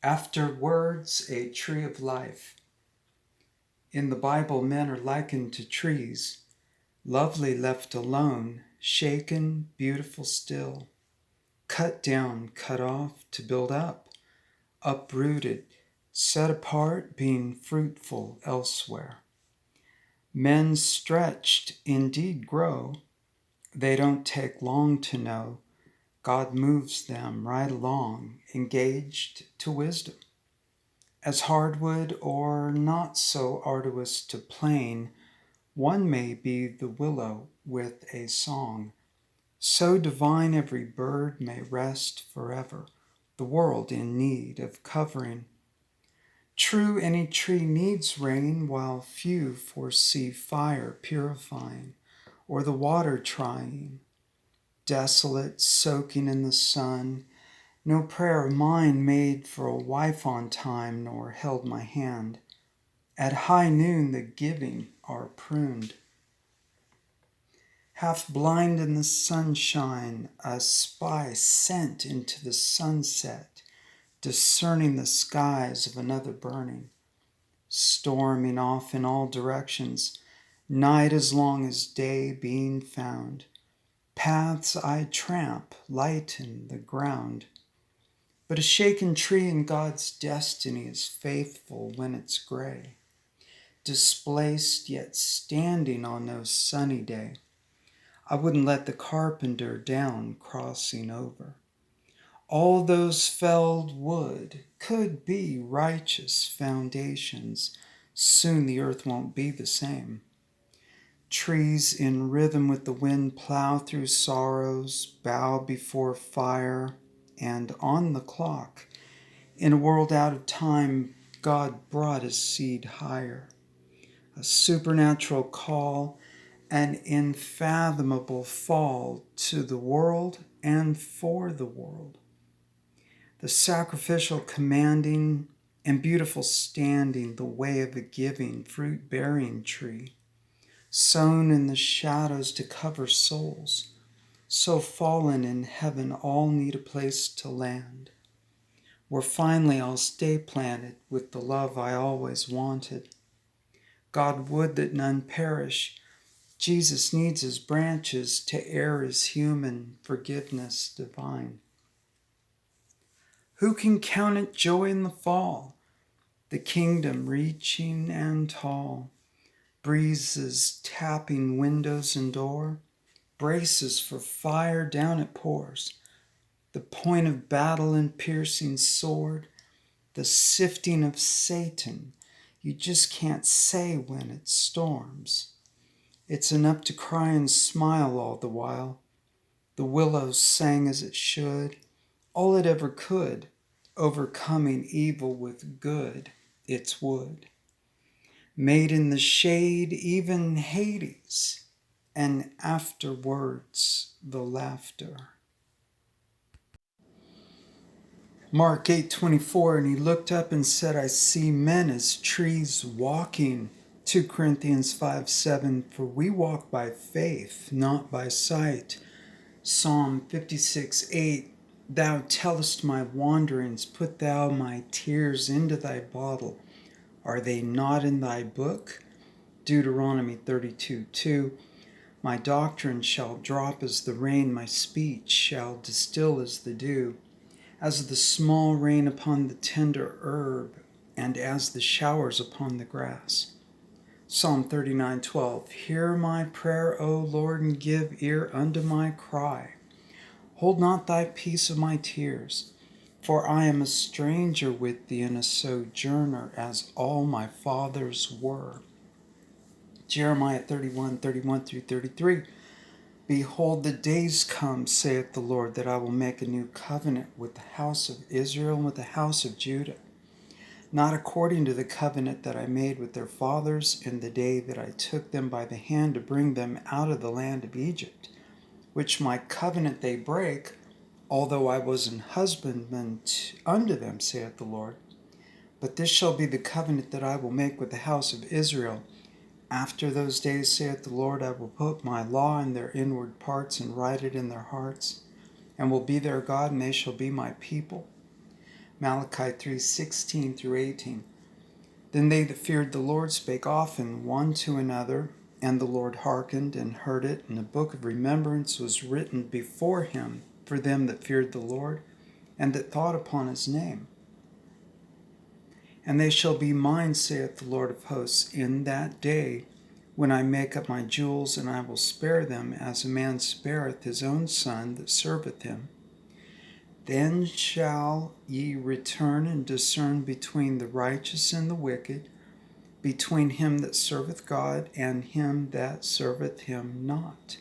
Afterwards, a tree of life. In the Bible, men are likened to trees, lovely left alone, shaken, beautiful still, cut down, cut off to build up, uprooted, set apart, being fruitful elsewhere. Men stretched indeed grow, they don't take long to know. God moves them right along, engaged to wisdom. As hardwood or not so arduous to plane, one may be the willow with a song. So divine every bird may rest forever, the world in need of covering. True, any tree needs rain, while few forsee fire purifying, or the water trying. Desolate, soaking in the sun, no prayer of mine made for a wife on time, nor held my hand. At high noon the giving are pruned. Half blind in the sunshine, a spy sent into the sunset, discerning the skies of another burning, storming off in all directions, night as long as day being found. Paths I tramp, lighten the ground. But a shaken tree in God's destiny is faithful when it's gray, displaced yet standing on no sunny day. I wouldn't let the carpenter down crossing over. All those felled wood could be righteous foundations. Soon the earth won't be the same. Trees in rhythm with the wind plow through sorrows, bow before fire, and on the clock. In a world out of time, God brought his seed higher. A supernatural call, an unfathomable fall to the world and for the world. The sacrificial commanding and beautiful standing the way of a giving, fruit-bearing tree, sown in the shadows to cover souls, so fallen in heaven all need a place to land, where finally I'll stay planted with the love I always wanted. God would that none perish. Jesus needs his branches to air his human forgiveness divine. Who can count it joy in the fall? The kingdom reaching and tall, breezes tapping windows and door, braces for fire down it pours, the point of battle and piercing sword, the sifting of Satan, you just can't say when it storms. It's enough to cry and smile all the while. The willows sang as it should, all it ever could, overcoming evil with good, its wood. Made in the shade, even Hades, and afterwards the laughter. Mark 8:24, and he looked up and said, I see men as trees walking. 2 Corinthians 5:7, for we walk by faith, not by sight. Psalm 56:8, thou tellest my wanderings, put thou my tears into thy bottle. Are they not in thy book? Deuteronomy 32:2, my doctrine shall drop as the rain, my speech shall distill as the dew, as the small rain upon the tender herb, and as the showers upon the grass. Psalm 39:12, hear my prayer, O Lord, and give ear unto my cry. Hold not thy peace of my tears, for I am a stranger with thee and a sojourner, as all my fathers were. Jeremiah 31:31 through 33, behold, the days come, saith the Lord, that I will make a new covenant with the house of Israel and with the house of Judah, not according to the covenant that I made with their fathers in the day that I took them by the hand to bring them out of the land of Egypt, which my covenant they break, although I was an husbandman unto them, saith the Lord. But this shall be the covenant that I will make with the house of Israel. After those days, saith the Lord, I will put my law in their inward parts and write it in their hearts, and will be their God, and they shall be my people. Malachi 3:16 through 18. Then they that feared the Lord spake often one to another, and the Lord hearkened and heard it, and a book of remembrance was written before him for them that feared the Lord, and that thought upon his name. And they shall be mine, saith the Lord of hosts, in that day, when I make up my jewels, and I will spare them, as a man spareth his own son that serveth him. Then shall ye return and discern between the righteous and the wicked, between him that serveth God and him that serveth him not.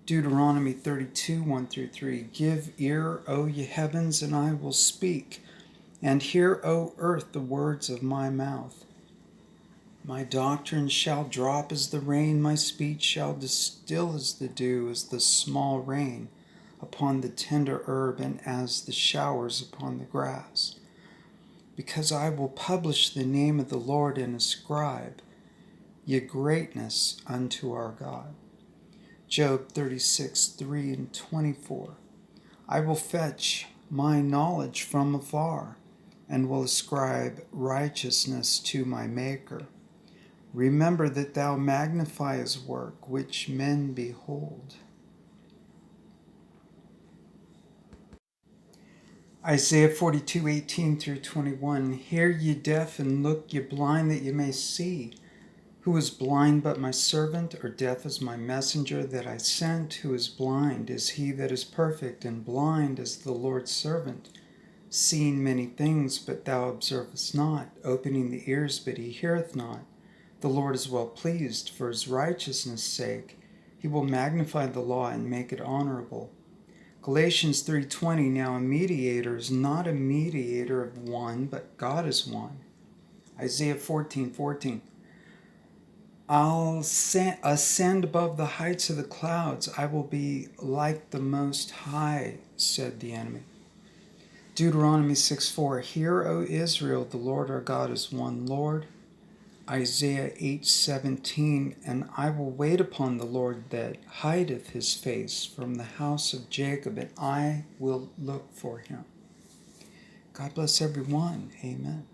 Deuteronomy 32, 1 through 3. Give ear, O ye heavens, and I will speak, and hear, O earth, the words of my mouth. My doctrine shall drop as the rain, my speech shall distill as the dew, as the small rain upon the tender herb, and as the showers upon the grass. Because I will publish the name of the Lord and ascribe ye greatness unto our God. Job 36, 3 and 24. I will fetch my knowledge from afar, and will ascribe righteousness to my Maker. Remember that thou magnify his work, which men behold. Isaiah 42, 18 through 21. Hear ye deaf, and look ye blind, that ye may see. Who is blind but my servant, or deaf as my messenger that I sent? Who is blind is he that is perfect, and blind as the Lord's servant, seeing many things, but thou observest not, opening the ears, but he heareth not. The Lord is well pleased, for his righteousness' sake. He will magnify the law and make it honorable. Galatians 3:20, now a mediator is not a mediator of one, but God is one. Isaiah 14:14. I'll ascend above the heights of the clouds. I will be like the Most High, said the enemy. Deuteronomy 6:4. Hear, O Israel, the Lord our God is one Lord. Isaiah 8:17. And I will wait upon the Lord that hideth his face from the house of Jacob, and I will look for him. God bless everyone. Amen.